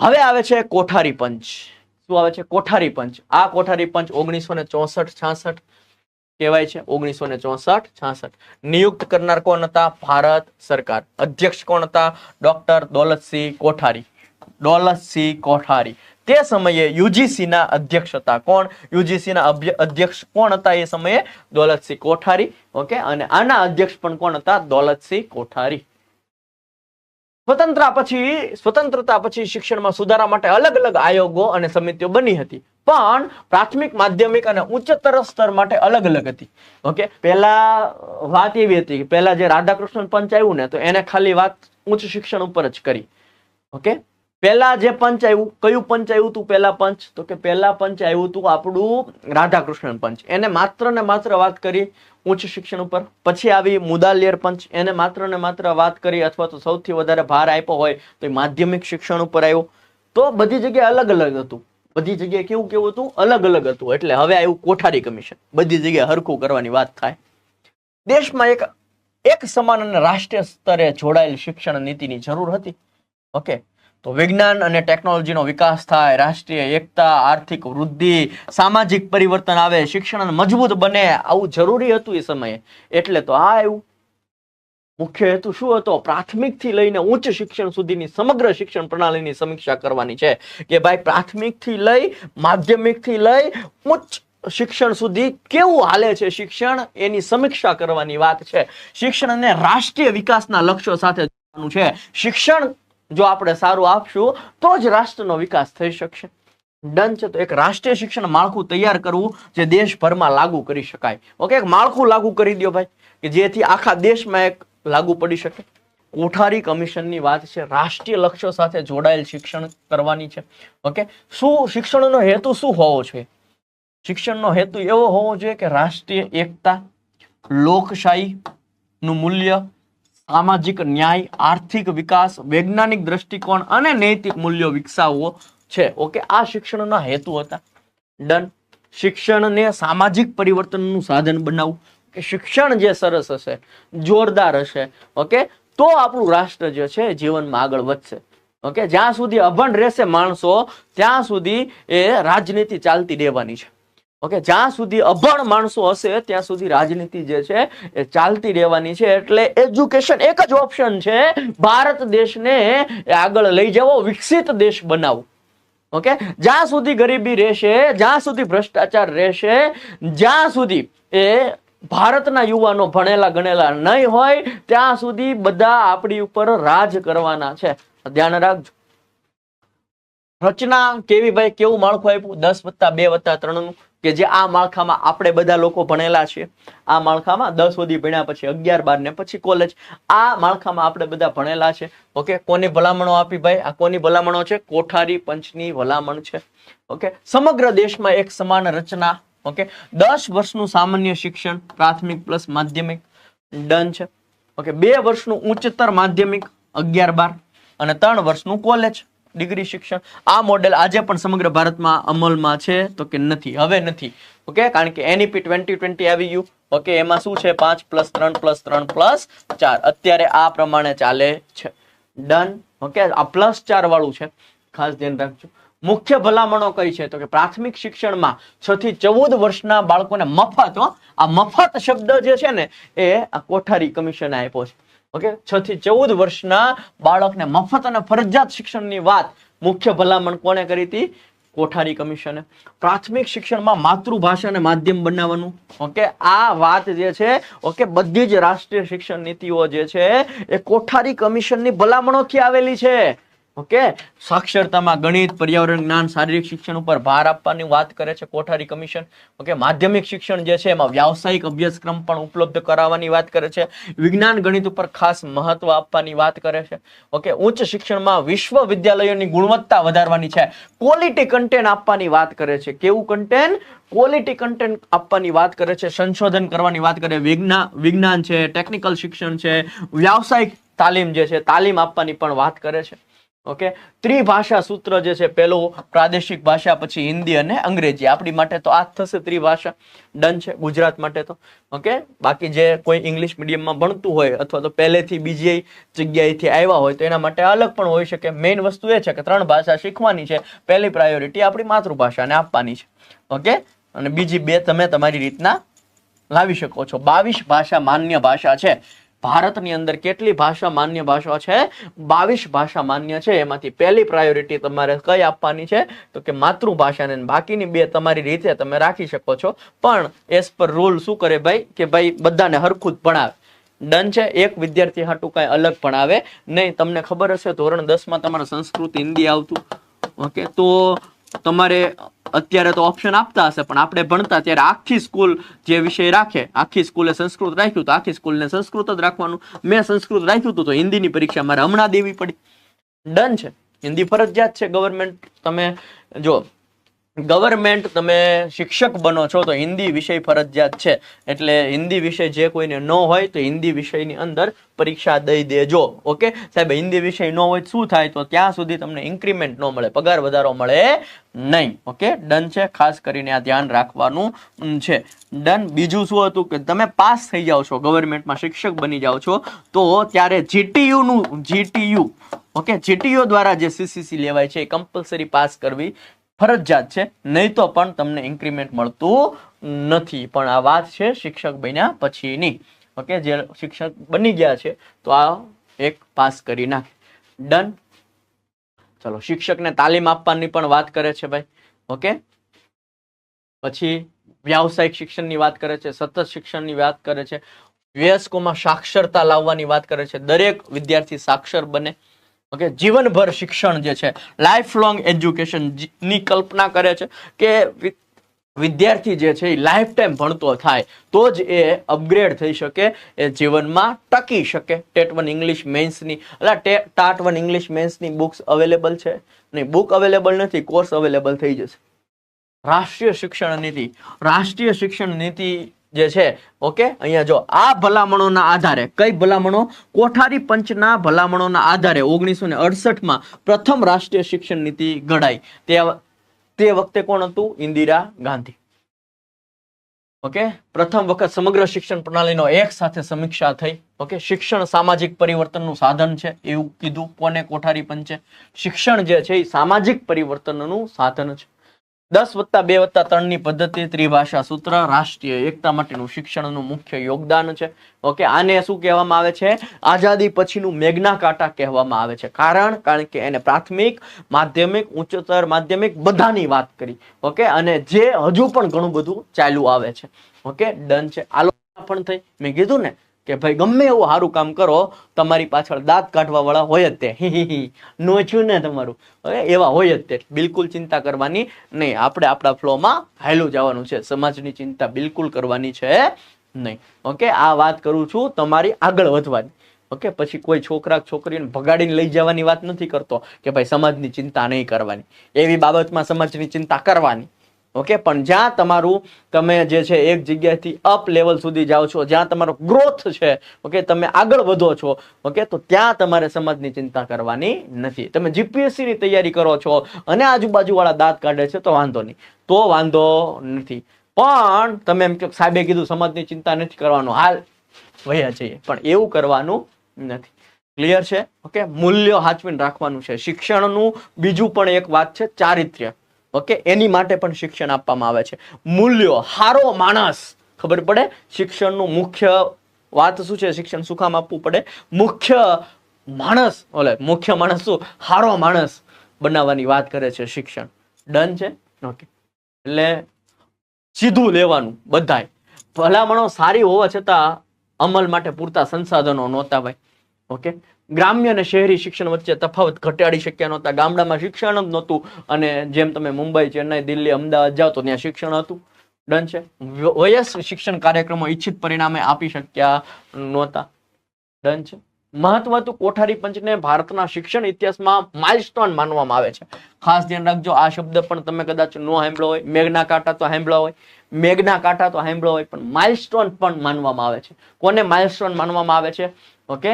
હવે આવે છે કોઠારી પંચ. શું આવે છે? કોઠારી પંચ. આ કોઠારી પંચ 1964-66 કહેવાય છે. 1964-66 નિયુક્ત કરનાર કોણ હતા? ભારત સરકાર. અધ્યક્ષ કોણ હતા? ડોક્ટર દૌલતસિંહ કોઠારી. દૌલતસિંહ કોઠારી તે સમયે યુજીસી ના અધ્યક્ષ હતા. કોણ? યુજીસી ના અધ્યક્ષ કોણ હતા એ સમયે? દૌલતસિંહ કોઠારી. ઓકે, અને આના અધ્યક્ષ પણ કોણ હતા? દૌલતસિંહ કોઠારી. સ્વતંત્રતા પછી શિક્ષણમાં સુધારા માટે અલગ અલગ આયોગો અને સમિતિઓ બની હતી, પણ પ્રાથમિક, માધ્યમિક અને ઉચ્ચતર સ્તર માટે અલગ અલગ હતી. ઓકે, પહેલા વાત એવી હતી કે પહેલા જે રાધાકૃષ્ણન પંચ આવ્યું ને, તો એને ખાલી વાત ઉચ્ચ શિક્ષણ ઉપર જ કરી. ઓકે, પહેલા જે પંચ આવ્યું, કયું પંચ આવ્યું હતું? પહેલા પંચ, તો કે પહેલા પંચ આવ્યું હતું આપણું રાધાકૃષ્ણન પંચ. એને માત્ર ને માત્ર વાત કરી ઉચ્ચ શિક્ષણ ઉપર. પછી આવી મુદાલિયર પંચ, એને માત્ર ને માત્ર વાત કરી અથવા તો સૌથી વધારે ભાર આપ્યો હોય તો એ માધ્યમિક શિક્ષણ ઉપર આવ્યો. તો બધી જગ્યાએ અલગ અલગ હતું. બધી જગ્યાએ કેવું કેવું હતું? અલગ અલગ હતું. એટલે હવે આવ્યું કોઠારી કમિશન. બધી જગ્યાએ હરખું કરવાની વાત થાય. દેશમાં એક સમાન અને રાષ્ટ્રીય સ્તરે જોડાયેલ શિક્ષણ નીતિની જરૂર હતી. ઓકે, તો વિજ્ઞાન અને ટેકનોલોજીનો વિકાસ થાય, રાષ્ટ્રીય એકતા, આર્થિક વૃદ્ધિ, સામાજિક પરિવર્તન આવે, શિક્ષણ મજબૂત બને, આવું જરૂરી હતું એ સમયે. એટલે તો આ આવ્યું. મુખ્ય હેતુ શું હતો? પ્રાથમિક થી લઈને ઉચ્ચ શિક્ષણ સુધીની સમગ્ર શિક્ષણ પ્રણાલીની સમીક્ષા કરવાની છે. કે ભાઈ પ્રાથમિક થી લઈ, માધ્યમિક થી લઈ ઉચ્ચ શિક્ષણ સુધી કેવું હાલે છે શિક્ષણ, એની સમીક્ષા કરવાની વાત છે. શિક્ષણને રાષ્ટ્રીય વિકાસના લક્ષ્યો સાથે જોડવાનું છે. શિક્ષણ જો આપણે સારું આપશું તો જ રાષ્ટ્રનો વિકાસ થઈ શકશે. ડન છે. તો એક રાષ્ટ્રીય શિક્ષણ માળખું તૈયાર કરવું જે દેશભરમાં લાગુ કરી શકાય. ઓકે, એક માળખું લાગુ કરી દો ભાઈ, કે જેથી આખા દેશમાં એક લાગુ પડી શકે. કોઠારી કમિશનની વાત છે. રાષ્ટ્રીય લક્ષ્યો સાથે જોડાયેલ શિક્ષણ કરવાની છે. ઓકે, શું શિક્ષણનો હેતુ શું હોવો જોઈએ? શિક્ષણનો હેતુ એવો હોવો જોઈએ કે રાષ્ટ્રીય એકતા, લોકશાહી નું મૂલ્ય, સામાજિક ન્યાય, આર્થિક વિકાસ, વૈજ્ઞાનિક દ્રષ્ટિકોણ અને નૈતિક મૂલ્યો વિકસાવવો છે. ઓકે, આ શિક્ષણના હેતુ હતા. ડન. શિક્ષણને સામાજિક પરિવર્તનનું સાધન બનાવવું. કે શિક્ષણ જે સરસ હશે, જોરદાર હશે, ઓકે, તો આપણું રાષ્ટ્ર જે છે જીવનમાં આગળ વધશે. ઓકે, જ્યાં સુધી અભણ રહેશે માણસો ત્યાં સુધી એ રાજનીતિ ચાલતી રહેવાની છે. ઓકે, જ્યાં સુધી અભણ માણસો હશે ત્યાં સુધી રાજનીતિ જે છે એ ચાલતી રહેવાની છે. એટલે એજ્યુકેશન એક જ ઓપ્શન છે, ભારત દેશને આગળ લઈ જવો, વિકસિત દેશ બનાવવો. ઓકે, જ્યાં સુધી ગરીબી રહેશે, જ્યાં સુધી ભ્રષ્ટાચાર રહેશે, જ્યાં સુધી એ ભારતના યુવાનો ભણેલા ગણેલા નહીં હોય ત્યાં સુધી બધા આપણી ઉપર રાજ કરવાના છે. ધ્યાન રાખજો. રચના કેવી ભાઈ? કેવું માળખું આપ્યું? 10+2+3 નું, કે જે આ માળખામાં આપણે બધા લોકો ભણેલા છીએ. આ માળખામાં 10 સુધી ભણ્યા, પછી 11, 12 ને પછી કોલેજ. આ માળખામાં આપણે બધા ભણેલા છે. ઓકે, કોની ભલામણો આપી ભાઈ? આ કોની ભલામણો છે? કોઠારી પંચની ભલામણ છે. ઓકે, સમગ્ર દેશમાં એક સમાન રચના. ઓકે, 10 વર્ષનું સામાન્ય શિક્ષણ, પ્રાથમિક પ્લસ માધ્યમિક. ડન છે. ઓકે, 2 વર્ષનું ઉચ્ચતર માધ્યમિક 11, 12 અને 3 વર્ષનું કોલેજ ડિગ્રી શિક્ષણ. આ મોડેલ આજે પણ સમગ્ર ભારતમાં અમલમાં છે? તો કે નથી, હવે નથી. ઓકે, કારણ કે NEP 2020 આવી ગયું. ઓકે, એમાં શું છે? 5+3+3+4 અત્યારે આ પ્રમાણે ચાલે છે. ડન. ઓકે, આ +4 વાળું છે, ખાસ ધ્યાન રાખજો. મુખ્ય ભલામણો કઈ છે? તો કે પ્રાથમિક શિક્ષણમાં 6 થી 14 વર્ષના બાળકોને મફત, આ મફત શબ્દ જે છે ને એ આ કોઠારી કમિશને આપ્યો છે. ઓકે, 6 થી 14 વર્ષના બાળકને મફત અને ફરજિયાત શિક્ષણની વાત મુખ્ય ભલામણ કોને કરી હતી? કોઠારી કમિશને. પ્રાથમિક શિક્ષણમાં માતૃભાષાને માધ્યમ બનાવવાનું. ઓકે, આ વાત જે છે, ઓકે, બધી જ રાષ્ટ્રીય શિક્ષણ નીતિઓ જે છે એ કોઠારી કમિશનની ભલામણોથી આવેલી છે. ઓકે, સાક્ષરતામાં ગણિત, પર્યાવરણ જ્ઞાન, શારીરિક શિક્ષણ ઉપર ભાર આપવાની વાત કરે છે કોઠારી કમિશન. ઓકે, માધ્યમિક શિક્ષણ જે છે એમાં વ્યાવસાયિક અભ્યાસક્રમ પણ ઉપલબ્ધ કરાવવાની વાત કરે છે. વિજ્ઞાન ગણિત ઉપર ખાસ મહત્વ આપવાની વાત કરે છે. ઓકે, ઉચ્ચ શિક્ષણમાં વિશ્વવિદ્યાલયોની ગુણવત્તા વધારવાની છે. ક્વોલિટી કન્ટેન્ટ આપવાની વાત કરે છે. કેવું કન્ટેન્ટ? ક્વોલિટી કન્ટેન્ટ આપવાની વાત કરે છે. સંશોધન કરવાની વાત કરે. વિજ્ઞાન છે, ટેકનિકલ શિક્ષણ છે, વ્યાવસાયિક તાલીમ જે છે તાલીમ આપવાની પણ વાત કરે છે. ઓકે, ત્રિભાષા સૂત્ર જે છે, પેલું પ્રાદેશિક ભાષા, પછી હિન્દી અને અંગ્રેજી. આપણી માટે તો આ જ થશે ત્રિભાષા. ડન છે ગુજરાત માટે તો. ઓકે, બાકી જે કોઈ ઇંગ્લિશ મીડિયમમાં ભણતું હોય અથવા તો પહેલેથી બીજી જગ્યાએથી આવ્યા હોય તો એના માટે અલગ પણ હોઈ શકે. મેઇન વસ્તુ એ છે કે 3 ભાષા શીખવાની છે. પહેલી પ્રાયોરિટી આપણી માતૃભાષાને આપવાની છે. ઓકે, અને બીજી 2 તમે તમારી રીતના લાવી શકો છો. 22 ભાષા માન્ય ભાષા છે ભારતની અંદર. કેટલી ભાષા માન્ય ભાષા છે? 22 ભાષા માન્ય છે. એમાંથી પહેલી પ્રાયોરિટી તમારે કઈ આપવાની છે તો કે માતૃભાષાને. બાકીની 2 તમારી રીતે તમે રાખી શકો છો, પણ એઝ પર રૂલ શું કરે ભાઈ કે ભાઈ બધાને હરખું જ ભણાવે. ડન છે. એક વિદ્યાર્થી હાટું કઈ અલગ ભણાવે નહીં. તમને ખબર હશે ધોરણ 10 માં તમારે સંસ્કૃત હિન્દી આવતું. ઓકે, તો તમારે અત્યારે તો ઓપ્શન આપતા હશે, પણ આપણે ભણતા ત્યારે આખી સ્કૂલ જે વિષય રાખે, આખી સ્કૂલે સંસ્કૃત રાખ્યું તો આખી સ્કૂલને સંસ્કૃત જ રાખવાનું. મેં સંસ્કૃત રાખ્યું હતું તો હિન્દીની પરીક્ષા મારે હમણાં દેવી પડી. ડન છે. હિન્દી ફરજિયાત છે. ગવર્મેન્ટ તમે જો ગવર્મેન્ટ તમે શિક્ષક બનો છો તો હિન્દી વિષય ફરજિયાત છે. એટલે હિન્દી વિષય જે કોઈને ન હોય તો હિન્દી વિષયની અંદર પરીક્ષા દઈ દેજો. ઓકે સાહેબ, હિન્દી વિષય ન હોય શું થાય તો ત્યાં સુધી તમને ઇન્ક્રીમેન્ટ ન મળે, પગાર વધારો મળે નહીં. ઓકે, ડન છે. ખાસ કરીને આ ધ્યાન રાખવાનું છે. ડન. બીજું શું હતું કે તમે પાસ થઈ જાઓ છો, ગવર્મેન્ટમાં શિક્ષક બની જાઓ છો તો ત્યારે જીટીયુ ઓકે, જીટીયુ દ્વારા જે સીસીસી લેવાય છે એ કમ્પલસરી પાસ કરવી ફરજિયાત છે. નહીં તો પણ તમને ઇન્ક્રીમેન્ટ મળતું નથી. પણ આ વાત છે શિક્ષક બન્યા પછીની. ઓકે, જે શિક્ષક બની ગયા છે તો આ એક પાસ કરી નાખે. ડન. ચલો, શિક્ષકને તાલીમ આપવાની પણ વાત કરે છે ભાઈ. ઓકે, પછી વ્યાવસાયિક શિક્ષણની વાત કરે છે, સતત શિક્ષણની વાત કરે છે, વયસ્કોમાં સાક્ષરતા લાવવાની વાત કરે છે, દરેક વિદ્યાર્થી સાક્ષર બને. ઓકે, જીવનભર શિક્ષણ જે છે, લાઈફ લોંગ એજ્યુકેશન ની કલ્પના કરે છે કે વિદ્યાર્થી જે છે એ લાઈફ ટાઈમ ભણતો થાય તો જ એ અપગ્રેડ થઈ શકે, એ જીવનમાં ટકી શકે. ટેટ 1 ઇંગ્લિશ મેન્સની ટાટ 1 ઇંગ્લિશ મેન્સની બુક્સ અવેલેબલ છે નહીં? બુક અવેલેબલ નથી, કોર્સ અવેલેબલ થઈ જશે. રાષ્ટ્રીય શિક્ષણ નીતિ જે છે, ઓકે, અહીંયા જો આ ભલામણોના આધારે, કઈ ભલામણો? કોઠારી પંચના ભલામણોના આધારે 1968 માં પ્રથમ રાષ્ટ્રીય શિક્ષણ નીતિ ઘડાઈ. તે વખતે કોણ હતું? ઇન્દિરા ગાંધી. ઓકે, પ્રથમ વખત સમગ્ર શિક્ષણ પ્રણાલીનો એક સાથે સમીક્ષા થઈ. ઓકે, શિક્ષણ સામાજિક પરિવર્તનનું સાધન છે એવું કીધું. કોને? કોઠારી પંચે. શિક્ષણ જે છે એ સામાજિક પરિવર્તનનું સાધન છે. 10+2+3 ની પદ્ધતિ, ત્રિભાષા સૂત્ર, રાષ્ટ્રીય એકતા માટેનું શિક્ષણનું મુખ્ય યોગદાન છે. ઓકે, આને શું કહેવામાં આવે છે? આઝાદી પછીનું મેગ્ના કાર્ટા કહેવામાં આવે છે. કારણ કે એને પ્રાથમિક, માધ્યમિક, ઉચ્ચતર માધ્યમિક બધાની વાત કરી. ઓકે, અને જે હજુ પણ ઘણું બધું ચાલ્યું આવે છે. ઓકે, ડન છે. આલોચના પણ થઈ. મેં કીધું ને કે ભાઈ ગમે એવું સારું કામ કરો, તમારી પાછળ દાંત કાઢવા વાળા હોય જ તે. નો છું ને તમારું, એવા હોય જ તે. બિલકુલ ચિંતા કરવાની નહીં. આપણે આપણા ફ્લોમાં હાલ્યું જવાનું છે. સમાજની ચિંતા બિલકુલ કરવાની છે નહીં. ઓકે, આ વાત કરું છું તમારી આગળ વધવાની. ઓકે, પછી કોઈ છોકરા છોકરીને ભગાડીને લઈ જવાની વાત નથી કરતો કે ભાઈ સમાજની ચિંતા નહીં કરવાની. એવી બાબતમાં સમાજની ચિંતા કરવાની. ઓકે, પણ જ્યાં તમારું તમે જે છે એક જગ્યાએથી અપ લેવલ સુધી જાઓ છો, જ્યાં તમારો ગ્રોથ છે, ઓકે, તમે આગળ વધો છો, ઓકે, તો ત્યાં તમારે સમાજની ચિંતા કરવાની નથી. તમે જીપીએસસી ની તૈયારી કરો છો અને આજુબાજુ વાળા દાંત કાઢે છે તો વાંધો નહીં, તો વાંધો નથી. પણ તમે એમ કે સાહેબે કીધું સમાજની ચિંતા નથી કરવાનું, હાલ વયા જઈએ, પણ એવું કરવાનું નથી. ક્લિયર છે? ઓકે, મૂલ્યો હાચવીને રાખવાનું છે. શિક્ષણનું બીજું પણ એક વાત છે, ચારિત્ર્ય. ઓકે, એની માટે પણ શિક્ષણ આપવામાં આવે છે. મૂલ્યો, હારો માણસ ખબર પડે. શિક્ષણનું મુખ્ય વાત શું છે? શિક્ષણ શું કામ આપવું પડે? મુખ્ય માણસ શું? હારો માણસ બનાવવાની વાત કરે છે શિક્ષણ. ડન છે? ઓકે, એટલે સીધું લેવાનું બધાય. ભલામણો સારી હોવા છતાં અમલ માટે પૂરતા સંસાધનો નહોતા ભાઈ. ઓકે, ગ્રામ્ય અને શહેરી શિક્ષણ વચ્ચે તફાવત ઘટાડી શક્યા નહોતા. ગામડામાં શિક્ષણ જ નહોતું, અને જેમ તમે મુંબઈ, ચેન્નાઈ, દિલ્હી, અમદાવાદ જાઓ તો ત્યાં શિક્ષણ હતું. ડન છે? વયસ્ક શિક્ષણ કાર્યક્રમો ઈચ્છિત પરિણામે આપી શક્યા નહોતા. ડન છે? મહત્વ હતું કોઠારી પંચને ભારતના શિક્ષણ ઇતિહાસમાં માઇલસ્ટોન માનવામાં આવે છે. ખાસ ધ્યાન રાખજો, આ શબ્દ પણ તમે કદાચ નો સાંભળ્યો હોય. મેગ્ના કાર્ટા તો સાંભળ્યો હોય, પણ માઇલસ્ટોન પણ માનવામાં આવે છે. કોને માઇલસ્ટોન માનવામાં આવે છે? ઓકે,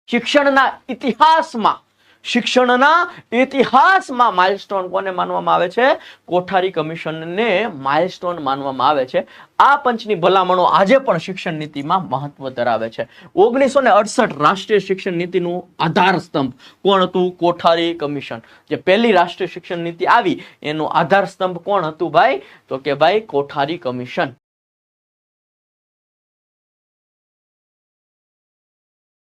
શિક્ષણના ઇતિહાસમાં શિક્ષણના ઇતિહાસમાં માઇલસ્ટોન કોને માનવામાં આવે છે? કોઠારી કમિશનને માઇલસ્ટોન માનવામાં આવે છે. આ પંચની ભલામણો આજે પણ શિક્ષણ નીતિમાં મહત્વ ધરાવે છે. 1968 રાષ્ટ્રીય શિક્ષણ નીતિનું આધાર સ્તંભ કોણ હતું? કોઠારી કમિશન. જે પહેલી રાષ્ટ્રીય શિક્ષણ નીતિ આવી એનો આધાર સ્તંભ કોણ હતું ભાઈ? તો કે ભાઈ કોઠારી કમિશન.